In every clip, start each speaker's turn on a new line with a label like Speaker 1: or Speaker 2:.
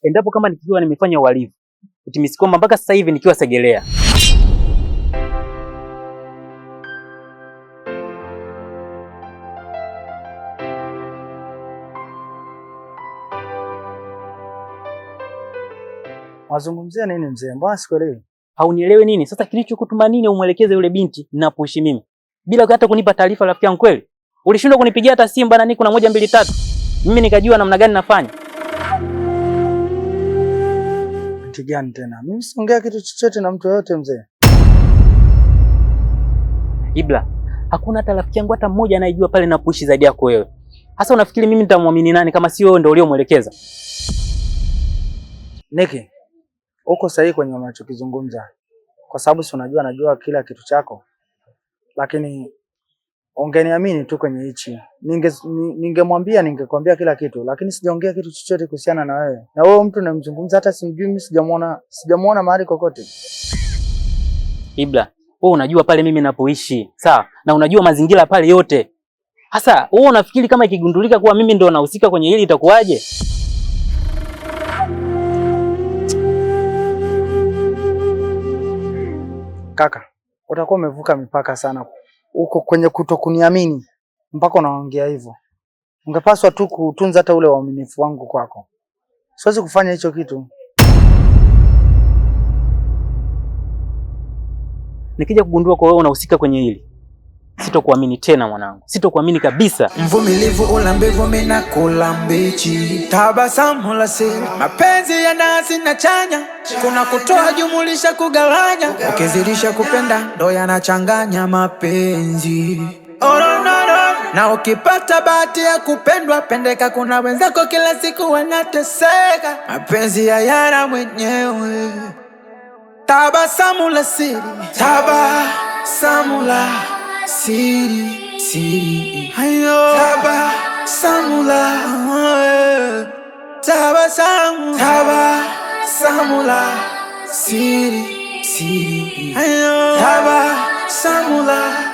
Speaker 1: endapo kama nikiwa nimefanya uhalifu, utimisi kwamba mpaka sasa hivi nikiwa Segerea.
Speaker 2: Wazungumzia nini mzee? Mbona sikuelewi?
Speaker 1: Haunielewi nini? Sasa kilichokutuma nini umwelekeze yule binti ninapoishi mimi? Bila hata kunipa taarifa rafiki yangu kweli? Ulishindwa kunipigia hata simu bana, niko na 1 2 3. Mimi nikajua namna gani nafanya.
Speaker 2: Binti gani tena? Mimi siongea kitu chochote na mtu yoyote mzee.
Speaker 1: Ibra, hakuna hata rafiki yangu hata mmoja anayejua pale ninapoishi zaidi yako wewe. Sasa unafikiri mimi nitamwamini nani kama si wewe ndio uliomwelekeza?
Speaker 2: Niki, uko sahihi kwenye unachokizungumza. Kwa sababu si unajua najua kila kitu chako. Lakini ungeniamini tu kwenye hichi. Ningemwambia ningekwambia kila kitu, lakini sijaongea kitu chochote kuhusiana na wewe. Na wewe mtu unamzungumza hata simjui, mimi sijamuona mahali kokote.
Speaker 1: Ibra, wewe unajua pale mimi ninapoishi, sawa? Na unajua mazingira pale yote. Sasa wewe unafikiri kama ikigundulika kuwa mimi ndo nahusika kwenye hili itakuwaje?
Speaker 2: Kaka, utakuwa umevuka mipaka sana. Uko kwenye kutokuniamini mpaka unaongea hivyo. Ungepaswa tu kutunza hata ule uaminifu wangu kwako. Siwezi kufanya hicho kitu.
Speaker 1: Nikija kugundua kwa wewe unahusika kwenye hili, sitokuamini tena mwanangu. Sitokuamini kabisa.
Speaker 3: Mvumilivu ula mbivu mina kula mbichi. Tabasamu la siri, mapenzi ya nasi na chanya. Kuna kutoa jumulisha kugawanya. Ukizidisha kupenda ndo yanachanganya mapenzi. Na ukipata bahati ya kupendwa pendeka, kuna wenzako kila siku wanateseka. Mapenzi ya yana mwenyewe. Tabasamu la siri, tabasamu la siri, siri. Tabasamu la tabasamu, tabasamu la siri, siri. Tabasamu la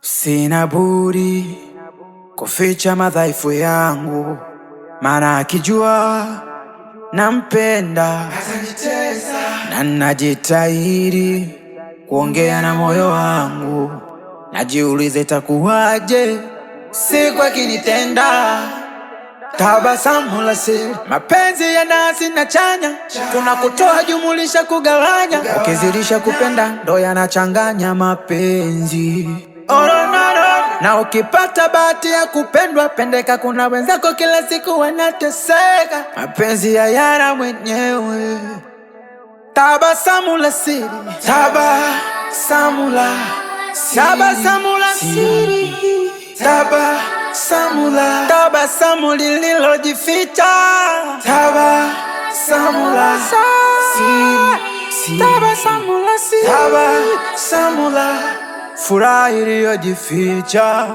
Speaker 3: sina budi kuficha madhaifu yangu, maana akijua nampenda na najitahidi kuongea na moyo wangu. Najiulize itakuwaje siku akinitenda. Tabasamu la siri, mapenzi ya nasi na chanya. Kuna kutoa jumulisha kugawanya. Ukizidisha kupenda ndo yanachanganya mapenzi. Na ukipata bahati ya kupendwa pendeka, kuna wenzako kila siku wanateseka. Mapenzi ya yana mwenyewe. Tabasamu la siri, tabasamu la siri, tabasamu la siri, tabasamu la tabasamu lililojificha, tabasamu la siri, tabasamu la siri, tabasamu la furaha iliyojificha.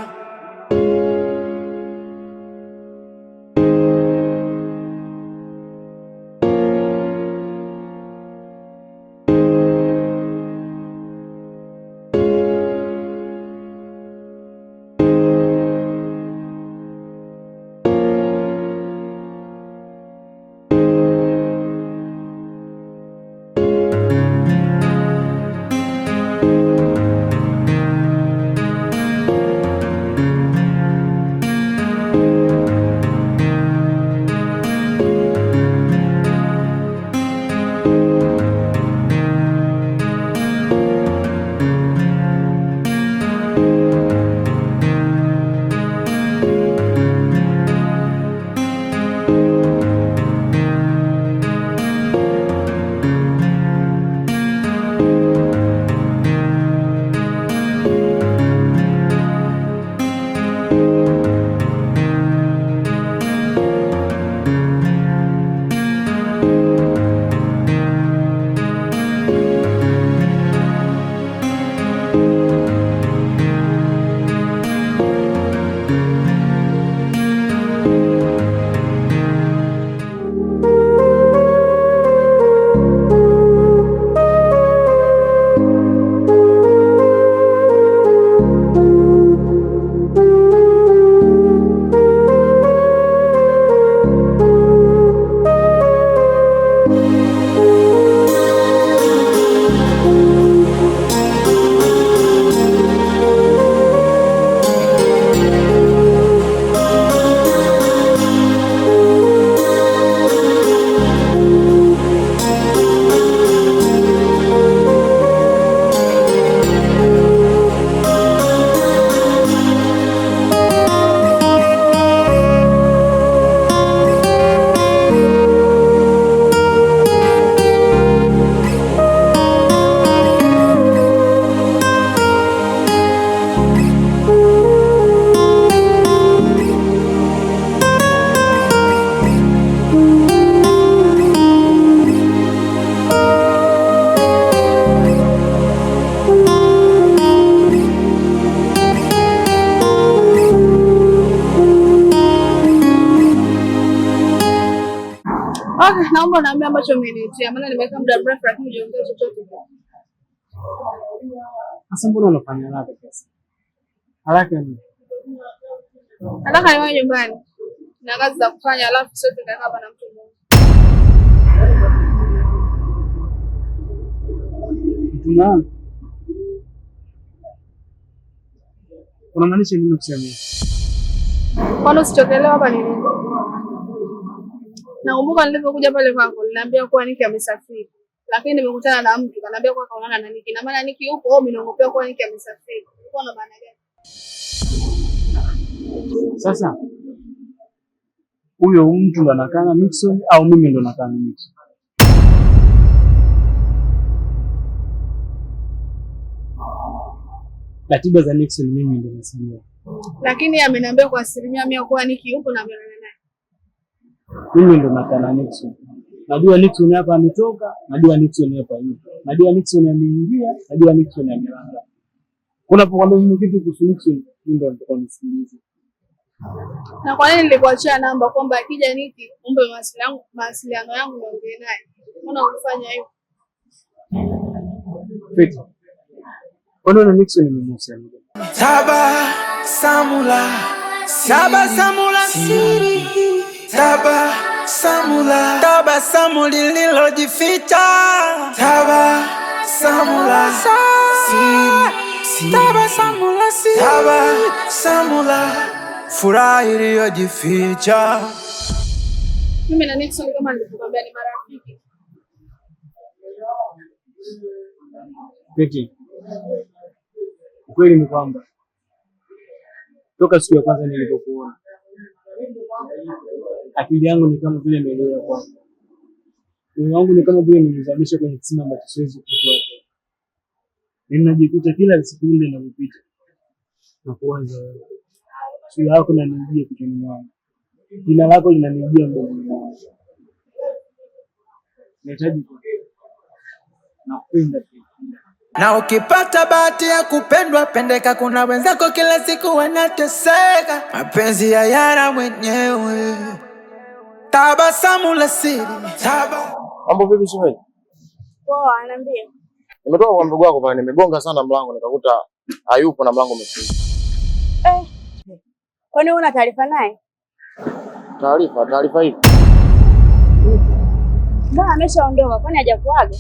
Speaker 4: Okay, naomba niambie ambacho umeniitia, maana nimekaa muda mrefu lakini hujaongea chochote.
Speaker 5: Sasa mbona unafanya haraka sasa? Haraka ni.
Speaker 4: Nataka niwe nyumbani. Na kazi za kufanya alafu sote tukakaa hapa na mtu mmoja.
Speaker 5: Tunaona. Unamaanisha nini kusema hivi?
Speaker 4: Kwani usichokelewa hapa ni nini? Nakumbuka nilipokuja pale kwako, niliambia kuwa Niki amesafiri. Lakini nimekutana na mtu kaniambia kwa kaonana na Niki. Na maana Niki yupo au mnaongopea kwa Niki amesafiri. Uko na maana gani?
Speaker 5: Sasa huyo mtu ndo anakaa na Nixon au mimi ndo nakaa na Nixon? Ratiba za Nixon mimi ndo nasimamia.
Speaker 4: Lakini ameniambia kwa 100% kuwa Niki yupo na ameonana naye.
Speaker 5: Mimi ndo nakaa na Nixon. Najua Nixon hapa ametoka, najua Nixon hapa yupo. Najua Nixon ameingia, najua Nixon amelala. Unapokuambia mimi kitu kuhusu Nixon, mimi ndo nitakuwa nisikilize.
Speaker 4: Na kwa nini nilikuachia namba kwamba akija Niki umbe mawasiliano yangu niongee naye? Mbona unafanya hivyo?
Speaker 5: Feti. Mbona Nixon nimemhusia mimi?
Speaker 3: Tabasamula siri, tabasamu lililojificha, tabasamula siri, tabasamula furaha iliyojificha.
Speaker 4: Mimi na Nixon kama nilivyokuambia ni marafiki.
Speaker 5: Feti. Kweli ni kwamba toka siku ya kwanza nilipokuona akili yangu ni kama vile imeelewa kwako. Moyo wangu ni kama vile nimezamisha kwenye kisima ambacho siwezi kutoa tena. Ninajikuta kila siku ile ninapopita na kuanza sura yako inanijia kichwani mwangu. Jina lako linanijia mbele yangu. Nahitaji nakupenda pia.
Speaker 3: Na ukipata bahati ya kupendwa pendeka, kuna wenzako kila siku wanateseka, mapenzi ya yana mwenyewe. Tabasamu la siri.
Speaker 6: Mambo vipi shemeji?
Speaker 4: Poa, ananiambia.
Speaker 6: Nimetoka kwa ndugu wako pale, nimegonga sana mlango nikakuta hayupo na mlango umefungwa.
Speaker 4: Kwani una taarifa naye?
Speaker 6: Taarifa hivi.
Speaker 4: Mbona ameshaondoka? Kwani hajakuaga?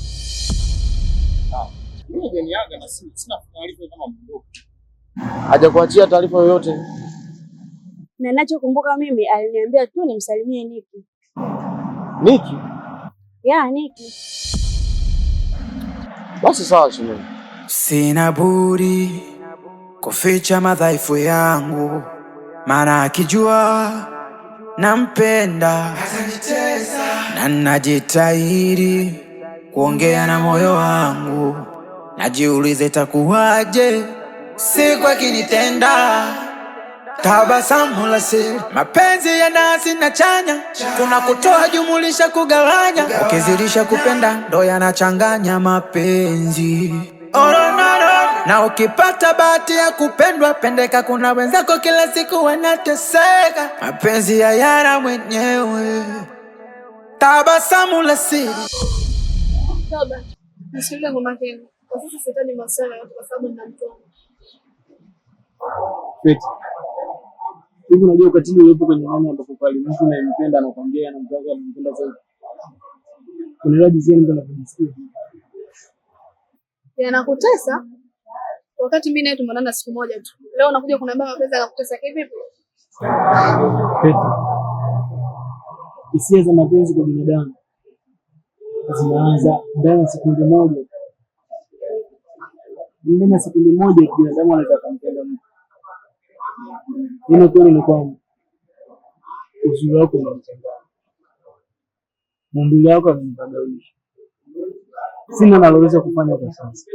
Speaker 6: Mimi hajaniaga na sina taarifa kama mdogo. Hajakuachia taarifa yoyote?
Speaker 4: Na ninachokumbuka mimi aliniambia tu nimsalimie Niki.
Speaker 6: Niki?
Speaker 4: Ya, Niki.
Speaker 6: Basi sawa shemeji.
Speaker 3: Sina budi kuficha madhaifu yangu, maana akijua nampenda atanitesa, na najitahidi kuongea na moyo wangu, najiulize itakuwaje siku akinitenda. Tabasamu la siri, mapenzi ya nasi na chanya, kuna kutoa jumulisha kugawanya, ukizidisha kupenda ndo yanachanganya mapenzi. Na ukipata bahati ya kupendwa pendeka, kuna wenzako kila siku wanateseka, mapenzi ya yana mwenyewe. Tabasamu la siri.
Speaker 4: Toba, nisikilize kwa makini. Kwa sasa sitaki masuala yote kwa sababu nina mtoto.
Speaker 5: Feti. Hivi unajua ukatili uliopo kwenye nani ambapo pale mtu anayempenda anakuambia anamtaka anampenda zaidi. Unaelewa jinsi mtu anajisikia?
Speaker 4: Yanakutesa? Wakati mimi naye tumeonana siku moja tu. Leo unakuja kuniambia mapenzi yanakutesa kivipi?
Speaker 5: Feti. Hisia za mapenzi kwa binadamu zinaanza ndani ya sekunde moja. Ndani ya sekunde moja binadamu anaweza kumpenda mtu. Hilo kweli ni kwamba uzuri wako unamchanganya. Maumbile yako yanambadilisha. Sina naloweza kufanya kwa sasa.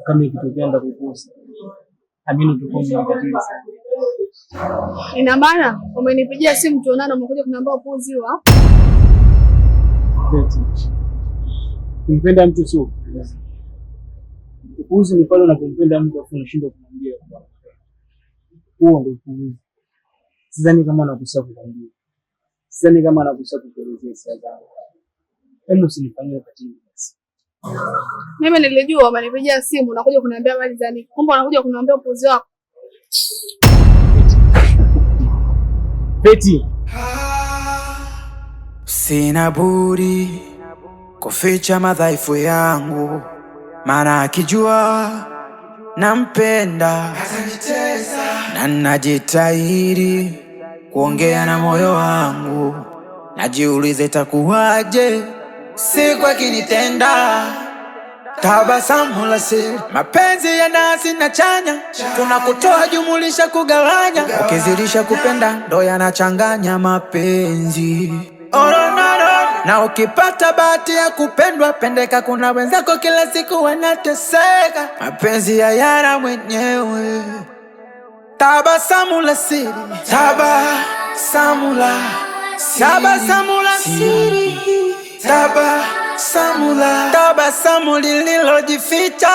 Speaker 5: Kama ikitokea ndakukosa, amini tuko mkatili sana.
Speaker 4: Ina maana umenipigia simu tuonane, umekuja kuniambia upuuzi huo?
Speaker 5: Kumpenda mtu sio upuuzi. Ni pale unapompenda mtu afu unashindwa kumwambia kwamba huo ndio upuuzi. Sidhani kama nakusa kukwambia. Sidhani kama anakusha kukuelezea hisia zangu. Hebu usinifanyie ukatili basi.
Speaker 4: Mimi nilijua umenipigia simu na kuja kuniambia habari za Niki. Kumbe unakuja kuniambia upuzi wako.
Speaker 1: Beti.
Speaker 3: Sina budi kuficha madhaifu yangu, maana akijua nampenda na najitahidi kuongea na moyo wangu. Najiuliza itakuwaje siku akinitenda. Tabasamu la siri, mapenzi ya nasi na chanya, kuna kutoa jumulisha kugawanya, ukizidisha kupenda ndo yanachanganya mapenzi. Oh, no, no, no. Na ukipata bahati ya kupendwa pendeka, kuna wenzako kila siku wanateseka, mapenzi ya yana mwenyewe. Tabasamu la siri, tabasamu la siri, tabasamu la siri, tabasamu lililojificha,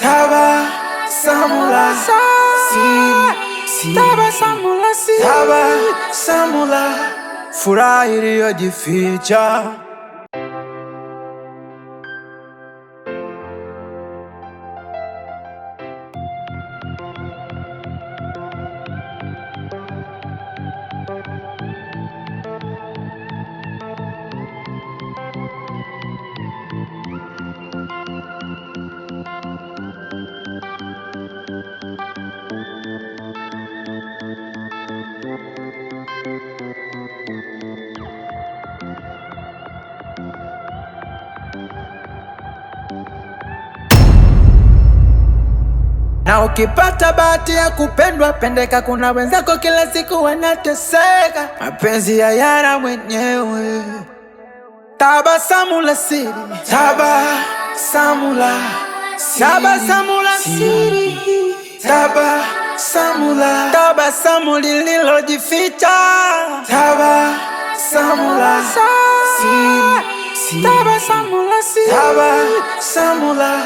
Speaker 3: tabasamu la siri, tabasamu la siri, tabasamu la furaha iliyojificha. Na ukipata bahati ya kupendwa pendeka, kuna wenzako kila siku wanateseka, mapenzi ya yana mwenyewe. Tabasamu la siri, tabasamu la siri, tabasamu la siri, tabasamu lililojificha, tabasamu la siri, tabasamu la siri, tabasamu la